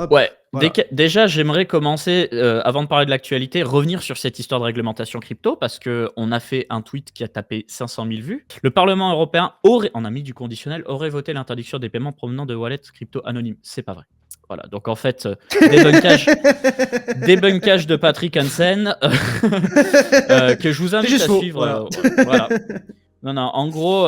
hop, Ouais, voilà. déjà, j'aimerais commencer, avant de parler de l'actualité, revenir sur cette histoire de réglementation crypto parce qu'on a fait un tweet qui a tapé 500 000 vues. Le Parlement européen aurait, on a mis du conditionnel, aurait voté l'interdiction des paiements provenant de wallets crypto anonymes. C'est pas vrai. Voilà, donc en fait, débunkage de Patrick Hansen, que je vous C'est invite juste à faux, suivre. voilà. Voilà. Non, non, en gros,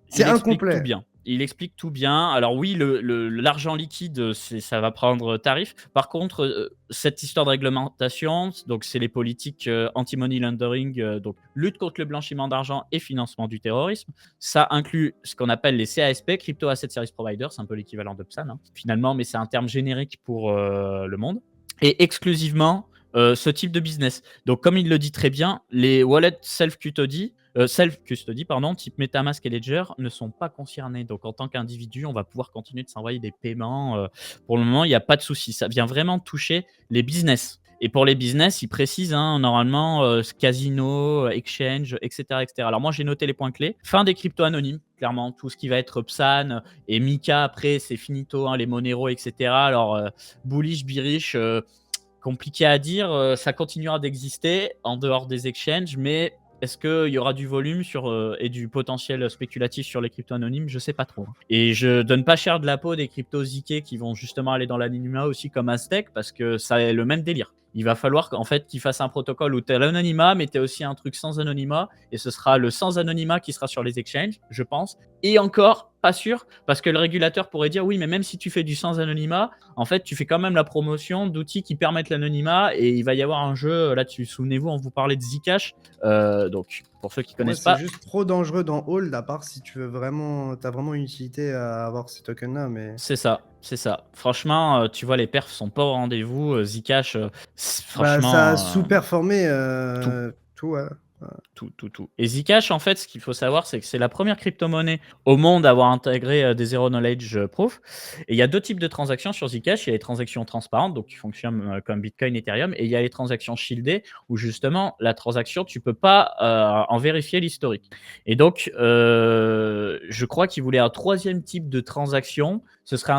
C'est il explique tout incomplet. bien. Il explique tout bien. Alors oui, l'argent liquide, ça va prendre tarif. Par contre, cette histoire de réglementation, donc c'est les politiques anti-money laundering, donc lutte contre le blanchiment d'argent et financement du terrorisme. Ça inclut ce qu'on appelle les CASP, Crypto Asset Service Provider, c'est un peu l'équivalent de PSAN, hein, finalement, mais c'est un terme générique pour le monde. Et exclusivement ce type de business. Donc, comme il le dit très bien, les wallets self-custody, pardon, type MetaMask et Ledger, ne sont pas concernés. Donc, en tant qu'individu, on va pouvoir continuer de s'envoyer des paiements. Pour le moment, il n'y a pas de souci. Ça vient vraiment toucher les business. Et pour les business, ils précisent hein, normalement casino, exchange, etc., etc. Alors moi, j'ai noté les points clés. Fin des cryptos anonymes, clairement. Tout ce qui va être Psan et Mika, après, c'est finito, hein, les Monero, etc. Alors, bullish, bearish, compliqué à dire, ça continuera d'exister en dehors des exchanges, mais est-ce qu'il y aura du volume et du potentiel spéculatif sur les cryptos anonymes? Je sais pas trop. Et je donne pas cher de la peau des cryptos ZK qui vont justement aller dans l'anonymat aussi comme Aztec parce que ça est le même délire. Il va falloir qu'en fait qu'ils fassent un protocole où tu as l'anonymat, mais tu as aussi un truc sans anonymat, et ce sera le sans anonymat qui sera sur les exchanges, je pense. Et encore, pas sûr, parce que le régulateur pourrait dire oui, mais même si tu fais du sans anonymat, en fait, tu fais quand même la promotion d'outils qui permettent l'anonymat et il va y avoir un jeu là-dessus. Souvenez-vous, on vous parlait de Zcash. Donc, pour ceux qui Pour moi, connaissent c'est pas, juste trop dangereux dans Hold, à part si tu veux vraiment, t'as vraiment une utilité à avoir ces tokens-là, mais... c'est ça. C'est ça. Franchement, tu vois, les perfs sont pas au rendez-vous. Zcash, Bah, ça a franchement, sous-performé tout. tout, ouais. Tout. Et Zcash, en fait, ce qu'il faut savoir, c'est que c'est la première crypto-monnaie au monde à avoir intégré des Zero Knowledge Proof. Et il y a deux types de transactions sur Zcash. Il y a les transactions transparentes, donc qui fonctionnent comme Bitcoin, Ethereum, et il y a les transactions shieldées, où justement, la transaction, tu peux pas en vérifier l'historique. Et donc, je crois qu'il voulait un troisième type de transaction. Ce serait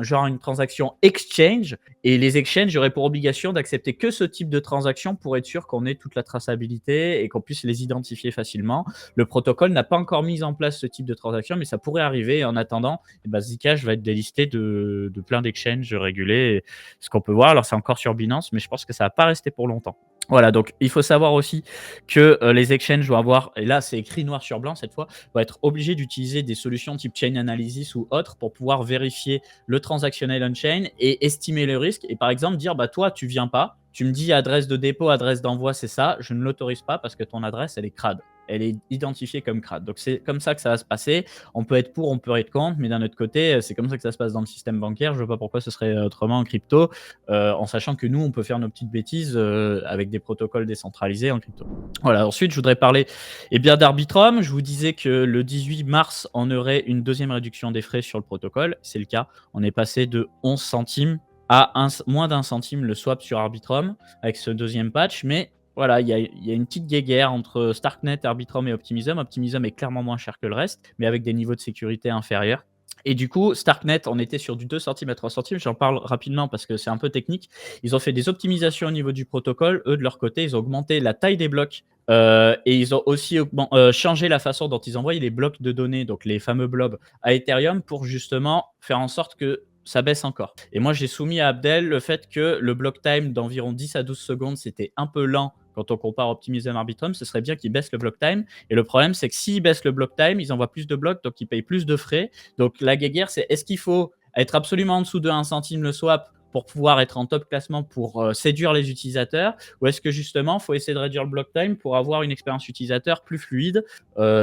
genre une transaction exchange, et les exchanges auraient pour obligation d'accepter que ce type de transaction pour être sûr qu'on ait toute la traçabilité et qu'on puisse les identifier facilement. Le protocole n'a pas encore mis en place ce type de transaction, mais ça pourrait arriver. Et en attendant, Zcash va être délisté de plein d'exchanges régulés. Ce qu'on peut voir, alors c'est encore sur Binance, mais je pense que ça va pas rester pour longtemps. Voilà, donc il faut savoir aussi que les exchanges vont avoir, et là c'est écrit noir sur blanc cette fois, vont être obligés d'utiliser des solutions type chain analysis ou autres pour pouvoir vérifier le transactionnel on-chain et estimer le risque. Et par exemple, dire, bah toi, tu viens pas, tu me dis adresse de dépôt, adresse d'envoi, c'est ça, je ne l'autorise pas parce que ton adresse, elle est crade. Elle est identifiée comme crade. Donc c'est comme ça que ça va se passer. On peut être pour, on peut être contre, mais d'un autre côté, c'est comme ça que ça se passe dans le système bancaire. Je ne vois pas pourquoi ce serait autrement en crypto, en sachant que nous, on peut faire nos petites bêtises avec des protocoles décentralisés en crypto. Voilà, ensuite, je voudrais parler d'Arbitrum. Je vous disais que le 18 mars, on aurait une deuxième réduction des frais sur le protocole. C'est le cas. On est passé de 11 centimes à moins d'1 centime le swap sur Arbitrum avec ce deuxième patch. Mais voilà, il y a une petite guéguerre entre Starknet, Arbitrum et Optimism. Optimism est clairement moins cher que le reste, mais avec des niveaux de sécurité inférieurs. Et du coup, Starknet, on était sur du 2 centimes à 3 centimes. J'en parle rapidement parce que c'est un peu technique. Ils ont fait des optimisations au niveau du protocole. Eux, de leur côté, ils ont augmenté la taille des blocs et ils ont aussi changé la façon dont ils envoyaient les blocs de données, donc les fameux blobs, à Ethereum pour justement faire en sorte que ça baisse encore. Et moi, j'ai soumis à Abdel le fait que le block time d'environ 10 à 12 secondes, c'était un peu lent quand on compare Optimism Arbitrum. Ce serait bien qu'ils baissent le block time. Et le problème, c'est que s'ils baissent le block time, ils envoient plus de blocs, donc ils payent plus de frais. Donc la guéguerre, c'est est-ce qu'il faut être absolument en dessous de 1 centime le swap pour pouvoir être en top classement pour séduire les utilisateurs, ou est-ce que justement il faut essayer de réduire le block time pour avoir une expérience utilisateur plus fluide?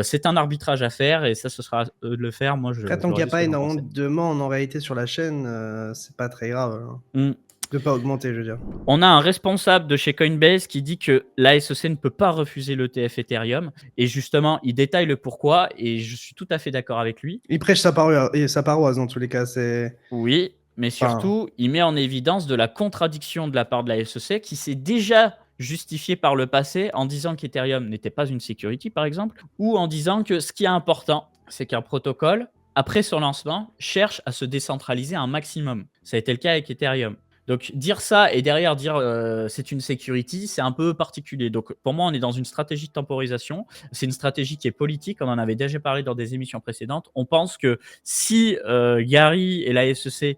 C'est un arbitrage à faire et ça ce sera à eux de le faire. Moi je Après, tant qu'il leur n'y a dis ce pas que j'en énormément pensais. de demandes en réalité sur la chaîne, c'est pas très grave hein, de pas augmenter, je veux dire. On a un responsable de chez Coinbase qui dit que la SEC ne peut pas refuser l'ETF Ethereum et justement il détaille le pourquoi et je suis tout à fait d'accord avec lui. Il prêche sa paroisse dans tous les cas, c'est... Oui, mais Enfin, surtout, il met en évidence de la contradiction de la part de la SEC qui s'est déjà justifiée par le passé en disant qu'Ethereum n'était pas une security, par exemple, ou en disant que ce qui est important, c'est qu'un protocole après son lancement, cherche à se décentraliser un maximum. Ça a été le cas avec Ethereum. Donc dire ça et derrière dire c'est une security, c'est un peu particulier. Donc pour moi, on est dans une stratégie de temporisation. C'est une stratégie qui est politique. On en avait déjà parlé dans des émissions précédentes. On pense que si Gary et la SEC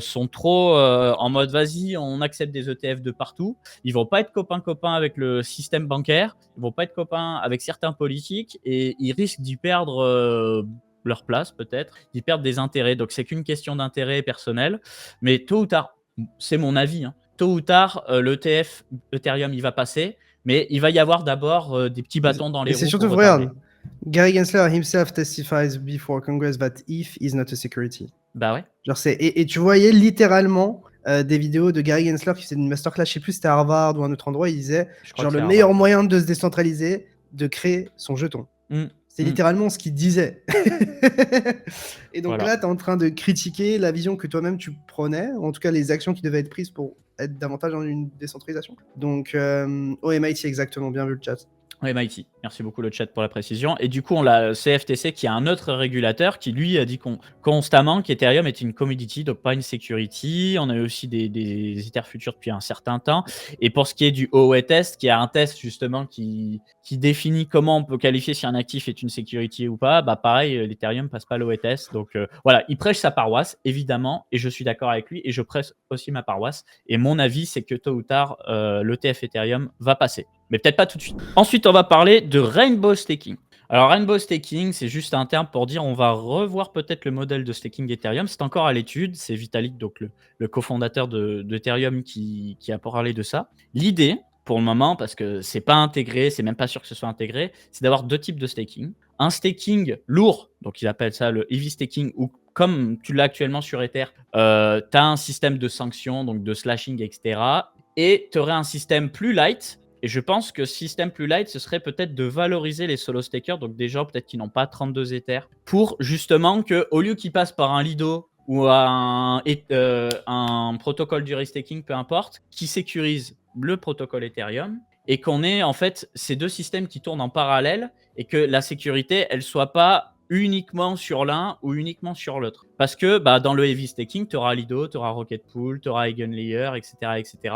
sont trop en mode vas-y, on accepte des ETF de partout, ils vont pas être copains avec le système bancaire, ils vont pas être copains avec certains politiques et ils risquent d'y perdre leur place peut-être, d'y perdre des intérêts. Donc c'est qu'une question d'intérêt personnel, mais tôt ou tard, c'est mon avis, hein, tôt ou tard, l'ETF Ethereum, il va passer, mais il va y avoir d'abord des petits bâtons dans les Et c'est roues surtout, pour retarder. regarde, Gary Gensler himself testifies before Congress that ETH is not a security. Bah ouais. Genre et tu voyais littéralement des vidéos de Gary Gensler qui faisait une masterclass, je sais plus si c'était à Harvard ou un autre endroit, il disait Je crois genre que le c'est meilleur Harvard. moyen de se décentraliser, de créer son jeton. C'est littéralement ce qu'il disait. Et donc Voilà. là, tu es en train de critiquer la vision que toi-même tu prenais, en tout cas les actions qui devaient être prises pour être davantage dans une décentralisation. Donc, MIT, exactement, bien vu le chat. Oui, MIT. Merci beaucoup le chat pour la précision. Et du coup, on a le CFTC qui est un autre régulateur qui, lui, a dit constamment qu'Ethereum est une commodity, donc pas une security. On a eu aussi des Ether futurs depuis un certain temps. Et pour ce qui est du OE test, qui est un test justement qui définit comment on peut qualifier si un actif est une security ou pas, bah pareil, l'Ethereum passe pas l'OE test. Donc voilà, il prêche sa paroisse, évidemment, et je suis d'accord avec lui, et je prêche aussi ma paroisse. Et mon avis, c'est que tôt ou tard, l'ETF Ethereum va passer. Mais peut-être pas tout de suite. Ensuite, on va parler de Rainbow Staking. Alors, Rainbow Staking, c'est juste un terme pour dire on va revoir peut-être le modèle de staking d'Ethereum. C'est encore à l'étude. C'est Vitalik, donc le cofondateur d'Ethereum qui a parlé de ça. L'idée, pour le moment, parce que c'est pas intégré, c'est même pas sûr que ce soit intégré, c'est d'avoir deux types de staking. Un staking lourd, donc ils appellent ça le heavy staking, où comme tu l'as actuellement sur Ether, tu as un système de sanctions, donc de slashing, etc. Et tu aurais un système plus light. Et je pense que système plus light, ce serait peut-être de valoriser les solo stakers, donc des gens peut-être qui n'ont pas 32 Ethers, pour justement qu'au lieu qu'ils passent par un Lido ou un protocole du restaking, peu importe, qui sécurise le protocole Ethereum et qu'on ait en fait ces deux systèmes qui tournent en parallèle et que la sécurité, elle soit pas uniquement sur l'un ou uniquement sur l'autre. Parce que dans le heavy staking, tu auras Lido, tu auras Rocket Pool, tu auras Eigenlayer, etc. etc.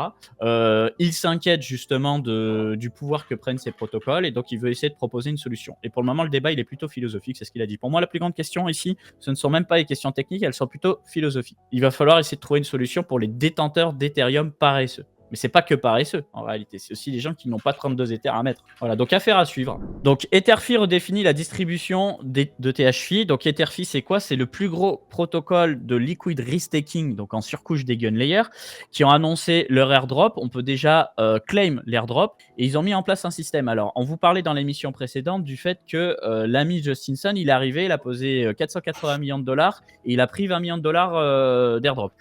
Il s'inquiète justement du pouvoir que prennent ces protocoles et donc il veut essayer de proposer une solution. Et pour le moment, le débat, il est plutôt philosophique, c'est ce qu'il a dit. Pour moi, la plus grande question ici, ce ne sont même pas les questions techniques, elles sont plutôt philosophiques. Il va falloir essayer de trouver une solution pour les détenteurs d'Ethereum paresseux. Mais c'est pas que paresseux, en réalité. C'est aussi les gens qui n'ont pas 32 Ethers à mettre. Voilà, donc affaire à suivre. Donc Etherfi redéfinit la distribution de THFI. Donc Etherfi, c'est quoi? C'est le plus gros protocole de liquid restaking, donc en surcouche des Gunlayer, qui ont annoncé leur airdrop. On peut déjà claim l'airdrop. Et ils ont mis en place un système. Alors, on vous parlait dans l'émission précédente du fait que l'ami Justinson, il est arrivé, il a posé 480 millions de dollars et il a pris 20 millions de dollars d'airdrop.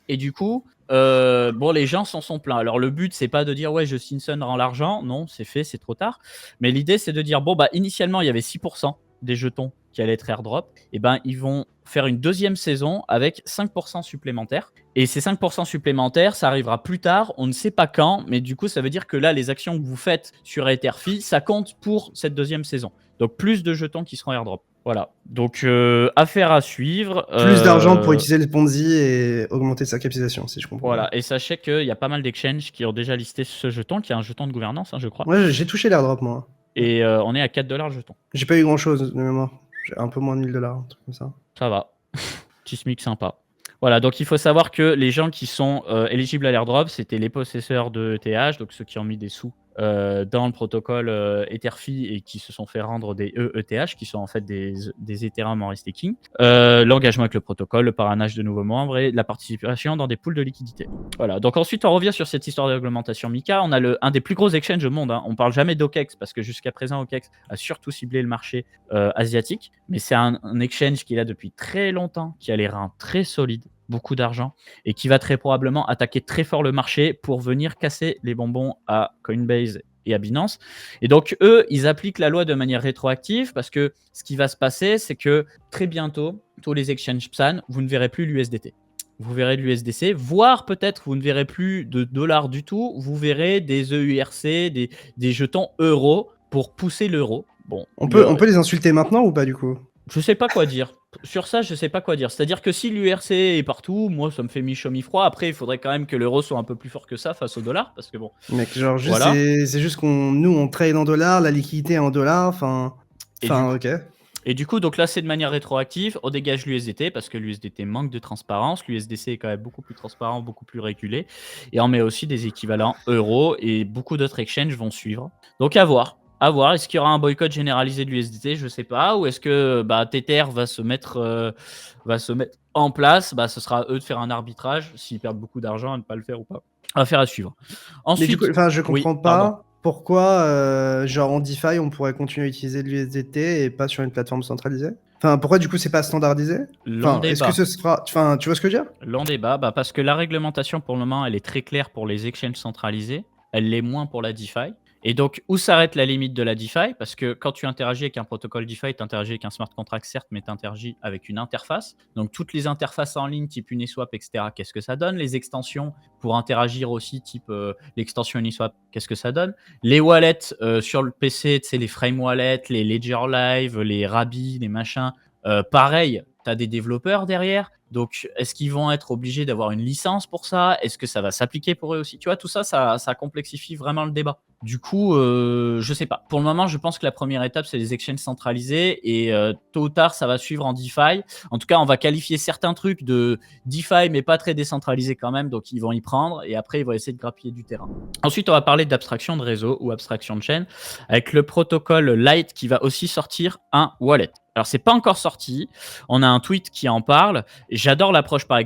Et du coup, les gens s'en sont plaints. Alors le but, c'est pas de dire ouais, Justinson rend l'argent. Non, c'est fait, c'est trop tard. Mais l'idée, c'est de dire initialement, il y avait 6% des jetons qui allaient être airdrop. Et ils vont faire une deuxième saison avec 5% supplémentaires. Et ces 5% supplémentaires, ça arrivera plus tard. On ne sait pas quand, mais du coup, ça veut dire que là, les actions que vous faites sur Etherfi, ça compte pour cette deuxième saison. Donc plus de jetons qui seront airdrop. Voilà, donc affaire à suivre. Plus d'argent pour utiliser le Ponzi et augmenter sa capitalisation, si je comprends. Voilà, et sachez qu'il y a pas mal d'exchanges qui ont déjà listé ce jeton, qui est un jeton de gouvernance, je crois. Ouais, j'ai touché l'airdrop, moi. Et on est à 4$ le jeton. J'ai pas eu grand-chose de mémoire. J'ai un peu moins de 1000$, un truc comme ça. Ça va. Petit SMIC sympa. Voilà, donc il faut savoir que les gens qui sont éligibles à l'airdrop, c'était les possesseurs de ETH, donc ceux qui ont mis des sous dans le protocole Etherfi et qui se sont fait rendre des ETH, qui sont en fait des Ethereum en restaking, l'engagement avec le protocole, le parrainage de nouveaux membres et la participation dans des pools de liquidité. Voilà, donc ensuite on revient sur cette histoire de réglementation MiCA. On a un des plus gros exchanges au monde, hein. On parle jamais d'OKEX parce que jusqu'à présent OKEX a surtout ciblé le marché asiatique, mais c'est un exchange qui est là depuis très longtemps, qui a les reins très solides, beaucoup d'argent et qui va très probablement attaquer très fort le marché pour venir casser les bonbons à Coinbase et à Binance. Et donc, eux, ils appliquent la loi de manière rétroactive parce que ce qui va se passer, c'est que très bientôt, tous les exchanges PSAN, vous ne verrez plus l'USDT. Vous verrez de l'USDC, voire peut-être vous ne verrez plus de dollars du tout, vous verrez des EURC, des jetons euros pour pousser l'euro. Bon, on peut les insulter maintenant ou pas du coup? je sais pas quoi dire. Sur ça, je sais pas quoi dire. C'est-à-dire que si l'URC est partout, moi, ça me fait mi-chaud, mi-froid. Après, il faudrait quand même que l'euro soit un peu plus fort que ça face au dollar, parce que bon, Mec, genre, juste, voilà. c'est juste nous, on trade en dollars, la liquidité est en dollars, enfin, Et du coup, ok. et du coup, donc là, c'est de manière rétroactive. On dégage l'USDT parce que l'USDT manque de transparence. L'USDC est quand même beaucoup plus transparent, beaucoup plus régulé. Et on met aussi des équivalents euros et beaucoup d'autres exchanges vont suivre. Donc à voir. À voir. Est-ce qu'il y aura un boycott généralisé de l'USDT? Je ne sais pas. Ou est-ce que Tether va se mettre en place? Ce sera à eux de faire un arbitrage. S'ils perdent beaucoup d'argent, à ne pas le faire ou pas. Affaire à suivre. Mais du coup, Ensuite, enfin, je oui, comprends pardon. pas pourquoi, genre en DeFi, on pourrait continuer à utiliser de l'USDT et pas sur une plateforme centralisée. Enfin, pourquoi du coup c'est pas standardisé? Long Enfin, est-ce que débat. ce sera, enfin, tu vois ce que je veux dire? Long débat, parce que la réglementation pour le moment, elle est très claire pour les exchanges centralisés, elle l'est moins pour la DeFi. Et donc, où s'arrête la limite de la DeFi? Parce que quand tu interagis avec un protocole DeFi, tu interagis avec un smart contract, certes, mais tu interagis avec une interface. Donc, toutes les interfaces en ligne, type Uniswap, etc., qu'est-ce que ça donne? Les extensions pour interagir aussi, type l'extension Uniswap, qu'est-ce que ça donne? Les wallets sur le PC, tu sais, les Frame Wallets, les Ledger Live, les Rabi, les machins, pareil, tu as des développeurs derrière. Donc, est-ce qu'ils vont être obligés d'avoir une licence pour ça? Est-ce que ça va s'appliquer pour eux aussi? Tu vois, tout ça, ça complexifie vraiment le débat. Du coup, je sais pas. Pour le moment, je pense que la première étape, c'est les exchanges centralisés et tôt ou tard, ça va suivre en DeFi. En tout cas, on va qualifier certains trucs de DeFi, mais pas très décentralisés quand même. Donc, ils vont y prendre et après, ils vont essayer de grappiller du terrain. Ensuite, on va parler d'abstraction de réseau ou abstraction de chaîne avec le protocole Light qui va aussi sortir un wallet. Alors, c'est pas encore sorti. On a un tweet qui en parle. J'adore l'approche, par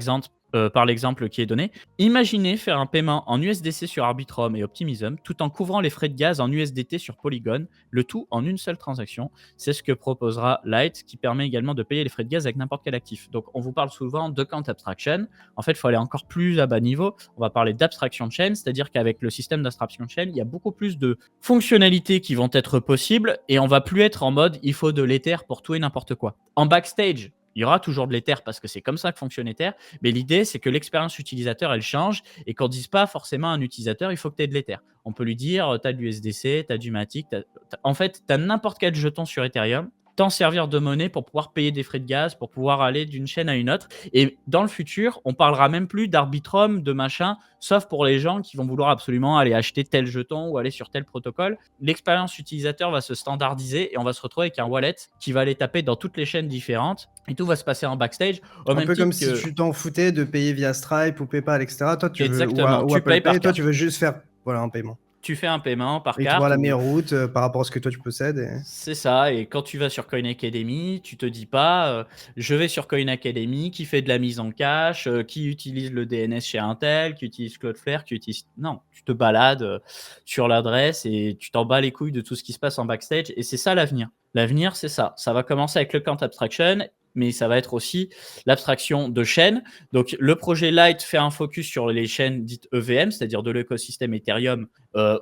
l'exemple qui est donné. Imaginez faire un paiement en USDC sur Arbitrum et Optimism tout en couvrant les frais de gaz en USDT sur Polygon, le tout en une seule transaction. C'est ce que proposera Light, qui permet également de payer les frais de gaz avec n'importe quel actif. Donc, on vous parle souvent de count abstraction. En fait, il faut aller encore plus à bas niveau. On va parler d'abstraction chain, c'est-à-dire qu'avec le système d'abstraction chain, il y a beaucoup plus de fonctionnalités qui vont être possibles et on va plus être en mode il faut de l'Ether pour tout et n'importe quoi. En backstage, il y aura toujours de l'Ether parce que c'est comme ça que fonctionne Ether, mais l'idée, c'est que l'expérience utilisateur, elle change et qu'on ne dise pas forcément à un utilisateur, il faut que tu aies de l'Ether. On peut lui dire, tu as de l'USDC, tu as du Matic, en fait, tu as n'importe quel jeton sur Ethereum, t'en servir de monnaie pour pouvoir payer des frais de gaz, pour pouvoir aller d'une chaîne à une autre. Et dans le futur, on parlera même plus d'Arbitrum, de machin, sauf pour les gens qui vont vouloir absolument aller acheter tel jeton ou aller sur tel protocole. L'expérience utilisateur va se standardiser et on va se retrouver avec un wallet qui va aller taper dans toutes les chaînes différentes et tout va se passer en backstage au Un même peu titre comme si que... tu t'en foutais de payer via Stripe ou PayPal, etc. Toi, tu veux, Exactement, ou tu Apple payes par Pay, toi, tu carte. veux juste faire, voilà, un paiement. Tu fais un paiement par Et tu vois carte la ou... meilleure route par rapport à ce que toi tu possèdes. Et... C'est ça, et quand tu vas sur Coin Academy, tu te dis pas je vais sur Coin Academy, qui fait de la mise en cache, qui utilise le DNS chez Intel, qui utilise Cloudflare, qui utilise... Non, tu te balades sur l'adresse et tu t'en bats les couilles de tout ce qui se passe en backstage, et c'est ça l'avenir. L'avenir, c'est ça. Ça va commencer avec le Count Abstraction, mais ça va être aussi l'abstraction de chaînes. Donc, le projet Light fait un focus sur les chaînes dites EVM, c'est-à-dire de l'écosystème Ethereum,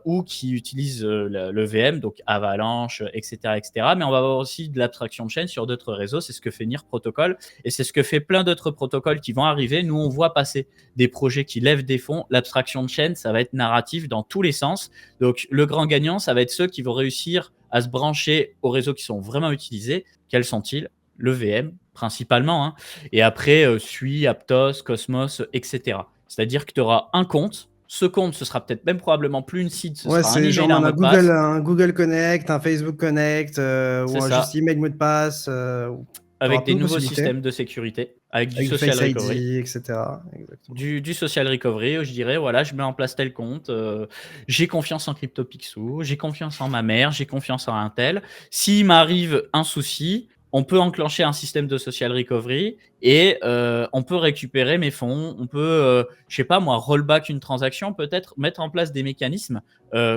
ou qui utilisent le VM, donc Avalanche, etc., etc. Mais on va avoir aussi de l'abstraction de chaîne sur d'autres réseaux. C'est ce que fait NIR Protocol et c'est ce que fait plein d'autres protocoles qui vont arriver. Nous, on voit passer des projets qui lèvent des fonds. L'abstraction de chaîne, ça va être narratif dans tous les sens. Donc, le grand gagnant, ça va être ceux qui vont réussir à se brancher aux réseaux qui sont vraiment utilisés. Quels sont-ils? Le VM, principalement. Hein. Et après, Sui, Aptos, Cosmos, etc. C'est-à-dire que tu auras un compte. Ce compte, ce sera peut-être même probablement plus une seed, ce sera un c'est genre email, un mot de passe. Un Google Connect, un Facebook Connect, ou C'est juste ça. email, mot de passe. Avec des Plein de nouveaux possibilités. systèmes de sécurité, avec du Avec du social Face recovery. ID, etc. Exactement. Du social recovery, où je dirais, voilà, je mets en place tel compte, j'ai confiance en CryptoPixel, j'ai confiance en ma mère, j'ai confiance en Intel. S'il m'arrive un souci, on peut enclencher un système de social recovery et on peut récupérer mes fonds, on peut, je sais pas moi, rollback une transaction, peut-être mettre en place des mécanismes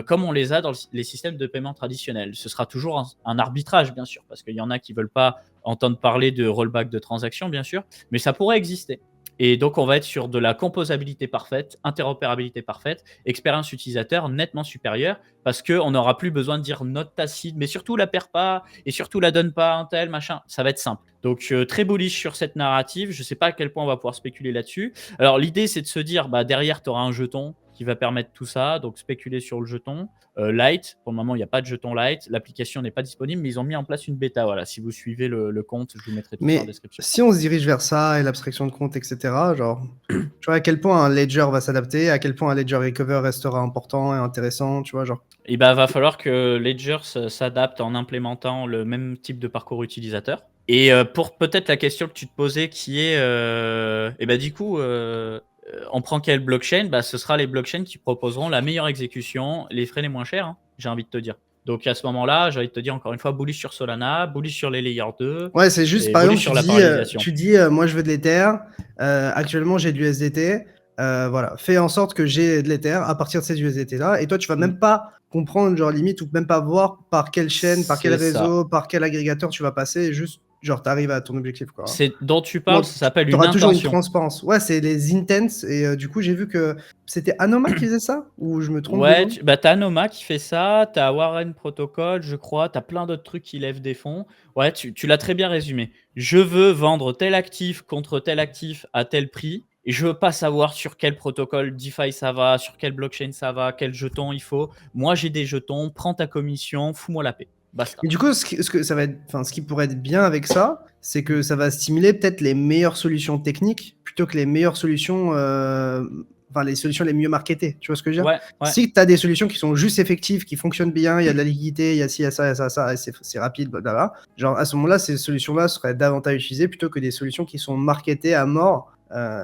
comme on les a dans les systèmes de paiement traditionnels. Ce sera toujours un arbitrage, bien sûr, parce qu'il y en a qui veulent pas entendre parler de rollback de transaction, bien sûr, mais ça pourrait exister. Et donc, on va être sur de la composabilité parfaite, interopérabilité parfaite, expérience utilisateur nettement supérieure, parce qu'on n'aura plus besoin de dire note tacite, mais surtout la perds pas, et surtout la donne pas à un tel, machin. Ça va être simple. Donc, très bullish sur cette narrative. Je ne sais pas à quel point on va pouvoir spéculer là-dessus. Alors, l'idée, c'est de se dire, derrière, tu auras un jeton qui va permettre tout ça. Donc, spéculer sur le jeton. Light, pour le moment, il n'y a pas de jeton Light. L'application n'est pas disponible, mais ils ont mis en place une bêta. Voilà, si vous suivez le compte, je vous mettrai tout ça en Mais description. si on se dirige vers ça et l'abstraction de compte, etc., genre, tu vois à quel point un ledger va s'adapter, à quel point un ledger recover restera important et intéressant, tu vois, genre. Et bah, va falloir que Ledger s'adapte en implémentant le même type de parcours utilisateur. Et pour peut-être la question que tu te posais qui est, et bah du coup, on prend quelle blockchain? Bah, ce sera les blockchains qui proposeront la meilleure exécution, les frais les moins chers, hein, j'ai envie de te dire. Donc à ce moment-là, j'ai envie de te dire encore une fois, bullish sur Solana, bullish sur les layer 2, Ouais, c'est juste, et par bullish exemple, sur la parallélisation. tu dis moi je veux de l'Ether, actuellement j'ai de l'USDT, voilà, fais en sorte que j'ai de l'Ether à partir de ces USDT là, et toi tu vas même pas comprendre, genre limite, ou même pas voir par quelle chaîne, par quel C'est ça. réseau, par quel agrégateur tu vas passer, juste genre t'arrives à ton objectif, quoi. C'est dont tu parles, ça s'appelle Tu une auras toujours une intention. transparence. Ouais, c'est les intents, et du coup j'ai vu que c'était Anoma qui faisait ça, ou je me trompe de Ouais, nom? bah, t'as Anoma qui fait ça, t'as Warren Protocol, je crois, t'as plein d'autres trucs qui lèvent des fonds. Ouais, tu l'as très bien résumé. Je veux vendre tel actif contre tel actif à tel prix, et je veux pas savoir sur quel protocole DeFi ça va, sur quelle blockchain ça va, quel jeton il faut. Moi, j'ai des jetons, prends ta commission, fous-moi la paix. Basta. Et du coup, ce qui pourrait être bien avec ça, c'est que ça va stimuler peut-être les meilleures solutions techniques plutôt que les meilleures solutions, enfin les solutions les mieux marketées. Tu vois ce que je veux dire? Ouais, ouais. Si tu as des solutions qui sont juste effectives, qui fonctionnent bien, il y a de la liquidité, il y a ci, il y a ça, il y a ça, ça, et c'est rapide, blablabla. Genre à ce moment-là, ces solutions-là seraient davantage utilisées plutôt que des solutions qui sont marketées à mort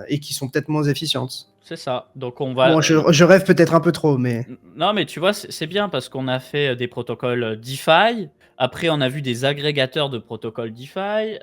et qui sont peut-être moins efficientes. C'est ça. Donc on va. Bon, je rêve peut-être un peu trop, mais. Non, mais tu vois, c'est bien parce qu'on a fait des protocoles DeFi. Après, on a vu des agrégateurs de protocoles DeFi,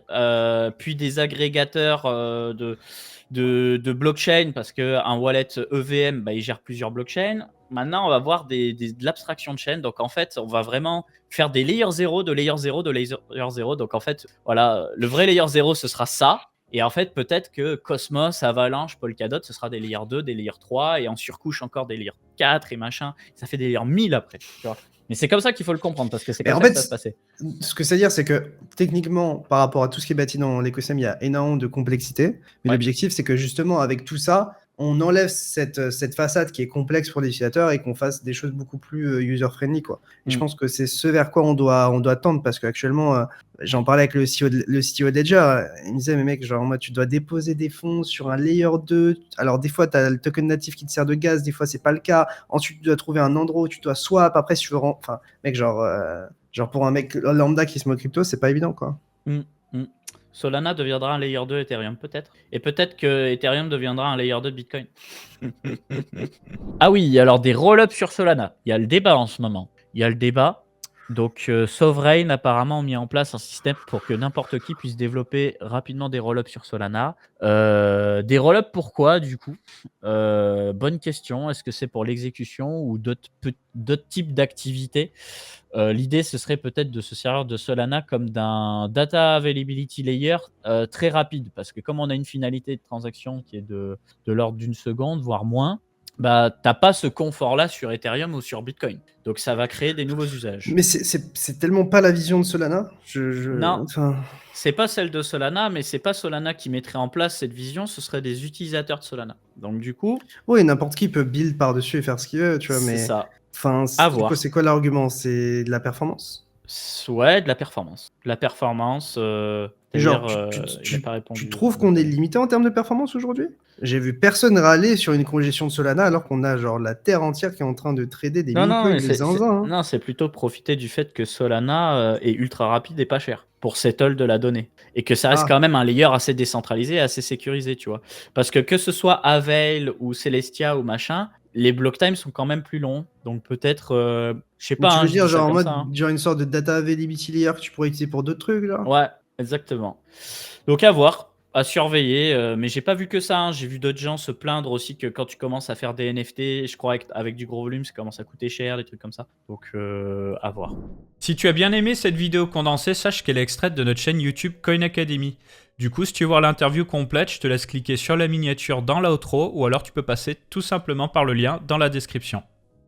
puis des agrégateurs de blockchain parce qu'un wallet EVM, bah, il gère plusieurs blockchains. Maintenant, on va voir de l'abstraction de chaîne. Donc, en fait, on va vraiment faire des layer 0, de layer 0, de layer 0. Donc, en fait, voilà, le vrai layer 0, ce sera ça. Et en fait, peut-être que Cosmos, Avalanche, Polkadot, ce sera des layers 2, des layers 3, et en surcouche encore des layers 4 et machin. Ça fait des layers 1000 après. Tu vois. Mais c'est comme ça qu'il faut le comprendre, parce que c'est comme ça que ça va se passer. Ce que ça veut dire, c'est que techniquement, par rapport à tout ce qui est bâti dans l'écosystème, il y a énormément de complexité. Mais l'objectif, c'est que justement, avec tout ça, on enlève cette façade qui est complexe pour les utilisateurs et qu'on fasse des choses beaucoup plus user-friendly, quoi. Et je pense que c'est ce vers quoi on doit tendre, parce qu'actuellement, j'en parlais avec le CTO de Ledger, il me disait, mais mec, genre, moi, tu dois déposer des fonds sur un layer 2. Alors, des fois, tu as le token natif qui te sert de gaz, des fois, c'est pas le cas. Ensuite, tu dois trouver un endroit où tu dois swap. Après, si tu veux. Enfin, mec, genre pour un mec lambda qui se met au crypto, c'est pas évident, quoi. Solana deviendra un layer 2 Ethereum, peut-être. Et peut-être que Ethereum deviendra un layer 2 de Bitcoin. Ah oui, alors des roll-ups sur Solana. Il y a le débat en ce moment. Il y a le débat. Donc, Sovereign apparemment ont mis en place un système pour que n'importe qui puisse développer rapidement des roll-ups sur Solana. Des roll-ups pourquoi du coup? Bonne question. Est-ce que c'est pour l'exécution ou d'autres types d'activités? L'idée, ce serait peut-être de se servir de Solana comme d'un data availability layer très rapide. Parce que comme on a une finalité de transaction qui est de l'ordre d'une seconde, voire moins, bah, tu n'as pas ce confort-là sur Ethereum ou sur Bitcoin. Donc, ça va créer des nouveaux usages. Mais c'est tellement pas la vision de Solana. Non, c'est pas celle de Solana, mais c'est pas Solana qui mettrait en place cette vision, ce seraient des utilisateurs de Solana. Donc, du coup... Oui, n'importe qui peut build par-dessus et faire ce qu'il veut, tu vois, mais... C'est ça. Enfin, du coup, c'est quoi l'argument? C'est de la performance? Ouais, de la performance. De la performance... Genre, tu trouves qu'on est limité en termes de performance aujourd'hui? J'ai vu personne râler sur une congestion de Solana alors qu'on a genre la terre entière qui est en train de trader des meme-coins de zinzin. Non, c'est plutôt profiter du fait que Solana est ultra rapide et pas cher pour settle de la donnée. Et que ça reste quand même un layer assez décentralisé et assez sécurisé, tu vois. Parce que ce soit Avail ou Celestia ou machin, les block times sont quand même plus longs. Donc peut-être, je sais pas. Tu veux dire genre en mode, genre une sorte de data availability layer que tu pourrais utiliser pour d'autres trucs, là? Ouais, exactement. Donc à voir. À surveiller, mais j'ai pas vu que ça, hein. J'ai vu d'autres gens se plaindre aussi que quand tu commences à faire des NFT, je crois avec du gros volume, ça commence à coûter cher, des trucs comme ça. Donc à voir. Si tu as bien aimé cette vidéo condensée, sache qu'elle est extraite de notre chaîne YouTube Coin Academy. Du coup, si tu veux voir l'interview complète, je te laisse cliquer sur la miniature dans l'outro ou alors tu peux passer tout simplement par le lien dans la description.